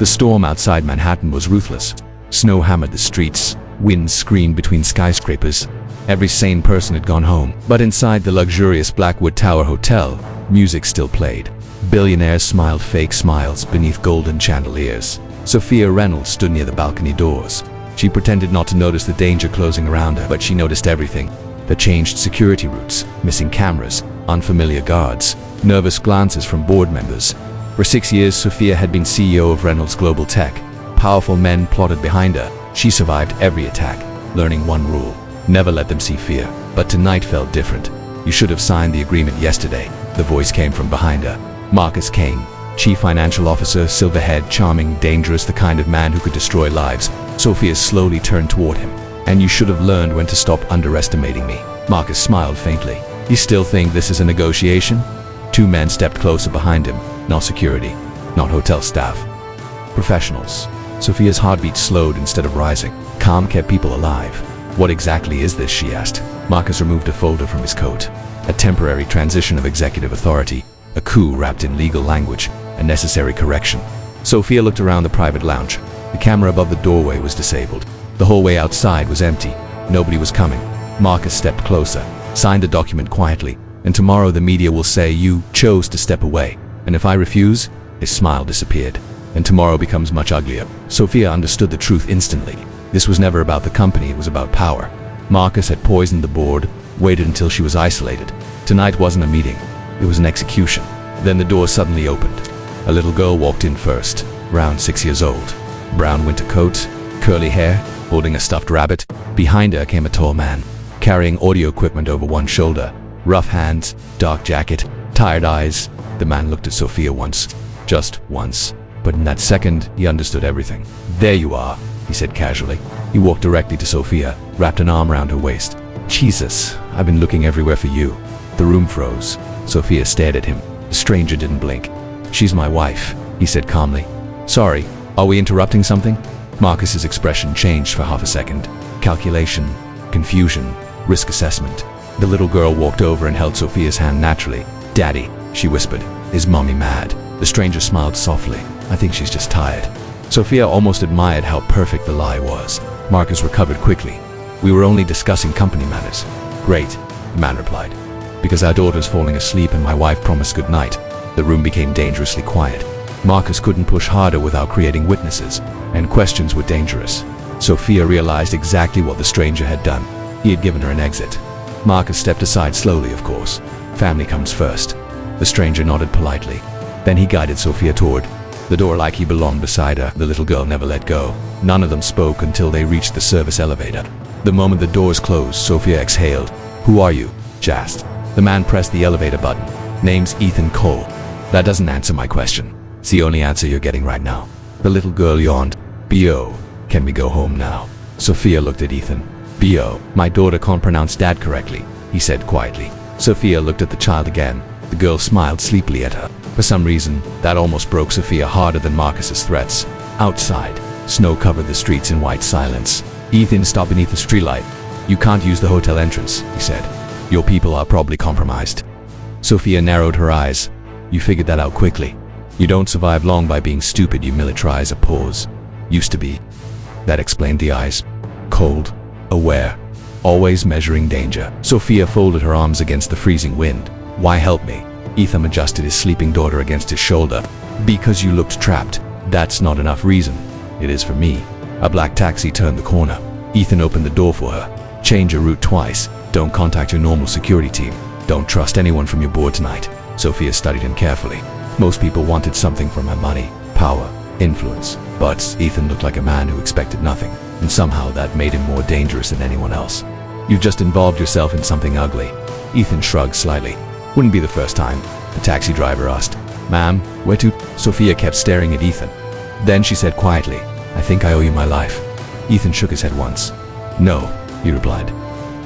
The storm outside Manhattan was ruthless. Snow hammered the streets, winds screamed between skyscrapers. Every sane person had gone home, but inside the luxurious Blackwood Tower Hotel, music still played. Billionaires smiled fake smiles beneath golden chandeliers. Sophia Reynolds stood near the balcony doors. She pretended not to notice the danger closing around her, but she noticed everything. The changed security routes, missing cameras, unfamiliar guards, nervous glances from board members. For 6 years, Sophia had been CEO of Reynolds Global Tech. Powerful men plotted behind her. She survived every attack, learning one rule: never let them see fear. But tonight felt different. You should have signed the agreement yesterday. The voice came from behind her. Marcus Kane, Chief Financial Officer, silver-haired, charming, dangerous, the kind of man who could destroy lives. Sophia slowly turned toward him. And you should have learned when to stop underestimating me. Marcus smiled faintly. You still think this is a negotiation? 2 men stepped closer behind him. Not security, not hotel staff. Professionals. Sophia's heartbeat slowed instead of rising. Calm kept people alive. What exactly is this, she asked. Marcus removed a folder from his coat. A temporary transition of executive authority. A coup wrapped in legal language. A necessary correction. Sophia looked around the private lounge. The camera above the doorway was disabled. The hallway outside was empty. Nobody was coming. Marcus stepped closer, signed the document quietly. And tomorrow the media will say you chose to step away. And if I refuse, his smile disappeared. And tomorrow becomes much uglier. Sophia understood the truth instantly. This was never about the company, it was about power. Marcus had poisoned the board, waited until she was isolated. Tonight wasn't a meeting, it was an execution. Then the door suddenly opened. A little girl walked in first, around 6 years old. Brown winter coat, curly hair, holding a stuffed rabbit. Behind her came a tall man, carrying audio equipment over one shoulder. Rough hands, dark jacket, tired eyes. The man looked at Sophia once, just once. But in that second, he understood everything. There you are, he said casually. He walked directly to Sophia, wrapped an arm around her waist. Jesus, I've been looking everywhere for you. The room froze. Sophia stared at him. The stranger didn't blink. She's my wife, he said calmly. Sorry, are we interrupting something? Marcus's expression changed for half a second. Calculation, confusion, risk assessment. The little girl walked over and held Sophia's hand naturally. Daddy, she whispered. Is mommy mad? The stranger smiled softly. I think she's just tired. Sophia almost admired how perfect the lie was. Marcus recovered quickly. We were only discussing company matters. Great, the man replied. Because our daughter's falling asleep and my wife promised good night. The room became dangerously quiet. Marcus couldn't push harder without creating witnesses, and questions were dangerous. Sophia realized exactly what the stranger had done. He had given her an exit. Marcus stepped aside slowly, of course. Family comes first. The stranger nodded politely. Then he guided Sophia toward the door like he belonged beside her. The little girl never let go. None of them spoke until they reached the service elevator. The moment the doors closed, Sophia exhaled. Who are you? She asked. The man pressed the elevator button. Name's Ethan Cole. That doesn't answer my question. It's the only answer you're getting right now. The little girl yawned. B.O. Can we go home now? Sophia looked at Ethan. B.O. My daughter can't pronounce dad correctly, he said quietly. Sophia looked at the child again. The girl smiled sleepily at her. For some reason, that almost broke Sophia harder than Marcus's threats. Outside, snow covered the streets in white silence. Ethan stopped beneath the streetlight. You can't use the hotel entrance, he said. Your people are probably compromised. Sophia narrowed her eyes. You figured that out quickly. You don't survive long by being stupid, you militarize a pause. Used to be. That explained the eyes. Cold, aware, always measuring danger. Sophia folded her arms against the freezing wind. Why help me? Ethan adjusted his sleeping daughter against his shoulder. Because you looked trapped. That's not enough reason. It is for me. A black taxi turned the corner. Ethan opened the door for her. Change your route twice. Don't contact your normal security team. Don't trust anyone from your board tonight. Sophia studied him carefully. Most people wanted something from her: money, power, influence. But Ethan looked like a man who expected nothing. And somehow that made him more dangerous than anyone else. You've just involved yourself in something ugly. Ethan shrugged slightly. Wouldn't be the first time. The taxi driver asked. Ma'am, where to? Sophia kept staring at Ethan. Then she said quietly, I think I owe you my life. Ethan shook his head once. No, he replied.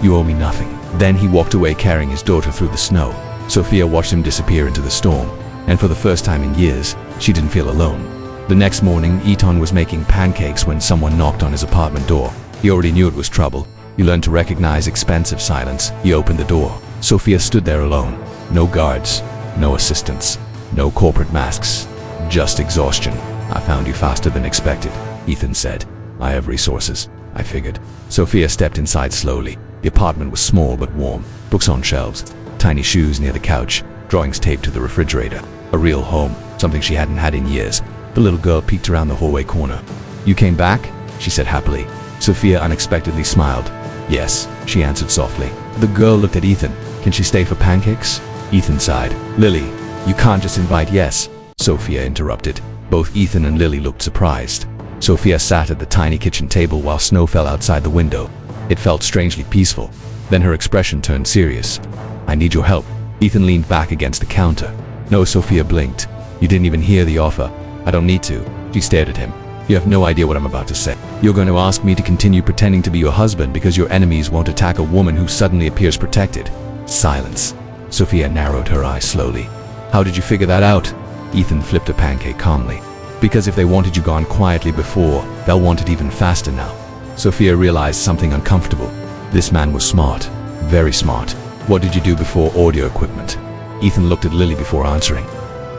You owe me nothing. Then he walked away carrying his daughter through the snow. Sophia watched him disappear into the storm. And for the first time in years, she didn't feel alone. The next morning, Ethan was making pancakes when someone knocked on his apartment door. He already knew it was trouble. He learned to recognize expensive silence. He opened the door. Sophia stood there alone. No guards, no assistants, no corporate masks, just exhaustion. I found you faster than expected, Ethan said. I have resources, I figured. Sophia stepped inside slowly. The apartment was small but warm. Books on shelves, tiny shoes near the couch, drawings taped to the refrigerator. A real home, something she hadn't had in years. The little girl peeked around the hallway corner. You came back? She said happily. Sophia unexpectedly smiled. Yes, she answered softly. The girl looked at Ethan. Can she stay for pancakes? Ethan sighed. Lily, you can't just invite yes, Sophia interrupted. Both Ethan and Lily looked surprised. Sophia sat at the tiny kitchen table while snow fell outside the window. It felt strangely peaceful. Then her expression turned serious. I need your help. Ethan leaned back against the counter. No, Sophia blinked. You didn't even hear the offer. I don't need to. She stared at him. You have no idea what I'm about to say. You're going to ask me to continue pretending to be your husband because your enemies won't attack a woman who suddenly appears protected. Silence. Sophia narrowed her eyes slowly. How did you figure that out? Ethan flipped a pancake calmly. Because if they wanted you gone quietly before, they'll want it even faster now. Sophia realized something uncomfortable. This man was smart. Very smart. What did you do before audio equipment? Ethan looked at Lily before answering.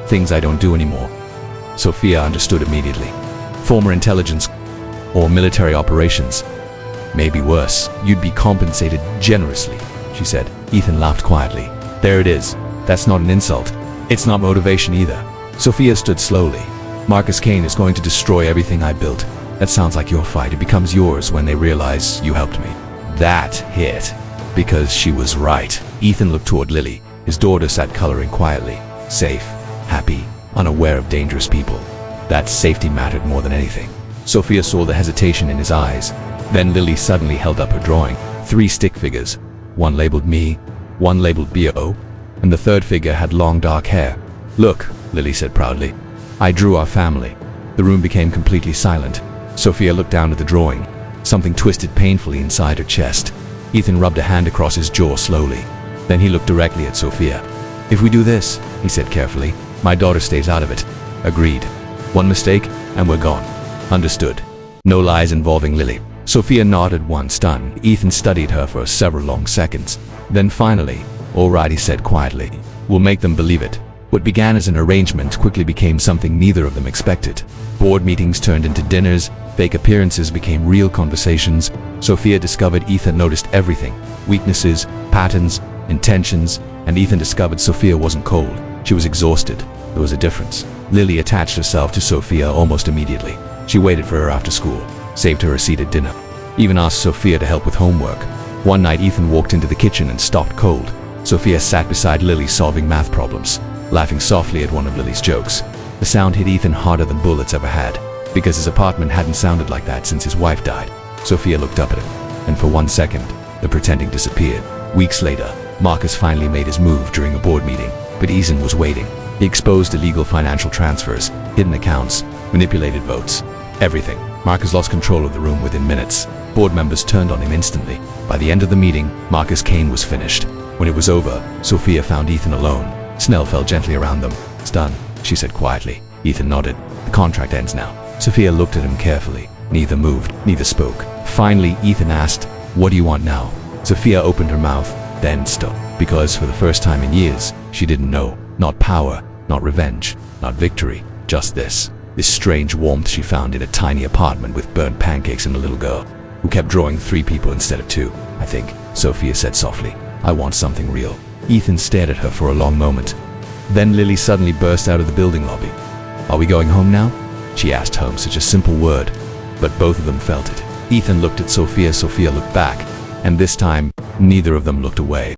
Things I don't do anymore. Sophia understood immediately. Former intelligence or military operations. Maybe worse. You'd be compensated generously, she said. Ethan laughed quietly. There it is. That's not an insult. It's not motivation either. Sophia stood slowly. Marcus Kane is going to destroy everything I built. That sounds like your fight. It becomes yours when they realize you helped me. That hit. Because she was right. Ethan looked toward Lily. His daughter sat coloring quietly. Safe, happy, unaware of dangerous people. That safety mattered more than anything. Sophia saw the hesitation in his eyes. Then Lily suddenly held up her drawing. 3 stick figures. One labeled me, one labeled B.O., and the third figure had long dark hair. Look, Lily said proudly. I drew our family. The room became completely silent. Sophia looked down at the drawing. Something twisted painfully inside her chest. Ethan rubbed a hand across his jaw slowly. Then he looked directly at Sophia. If we do this, he said carefully, my daughter stays out of it. Agreed. One mistake, and we're gone. Understood. No lies involving Lily. Sophia nodded once, stunned. Ethan studied her for several long seconds. Then finally, all right, he said quietly. We'll make them believe it. What began as an arrangement quickly became something neither of them expected. Board meetings turned into dinners. Fake appearances became real conversations. Sophia discovered Ethan noticed everything. Weaknesses, patterns, intentions, and Ethan discovered Sophia wasn't cold. She was exhausted. There was a difference. Lily attached herself to Sophia almost immediately. She waited for her after school, saved her a seat at dinner, even asked Sophia to help with homework. One night Ethan walked into the kitchen and stopped cold. Sophia sat beside Lily solving math problems, laughing softly at one of Lily's jokes. The sound hit Ethan harder than bullets ever had, because his apartment hadn't sounded like that since his wife died. Sophia looked up at him, and for 1 second, the pretending disappeared. Weeks later, Marcus finally made his move during a board meeting, but Ethan was waiting. He exposed illegal financial transfers, hidden accounts, manipulated votes, everything. Marcus lost control of the room within minutes. Board members turned on him instantly. By the end of the meeting, Marcus Kane was finished. When it was over, Sophia found Ethan alone. Snell fell gently around them. It's done, she said quietly. Ethan nodded. The contract ends now. Sophia looked at him carefully. Neither moved, neither spoke. Finally, Ethan asked, what do you want now? Sophia opened her mouth, then stopped, because for the first time in years, she didn't know. Not power, not revenge, not victory, just this strange warmth she found in a tiny apartment with burnt pancakes and a little girl who kept drawing 3 people instead of 2. I think, Sophia said softly. I want something real. Ethan stared at her for a long moment. Then Lily suddenly burst out of the building lobby. Are we going home now? She asked home, such a simple word, but both of them felt it. Ethan looked at Sophia, Sophia looked back, and this time, neither of them looked away.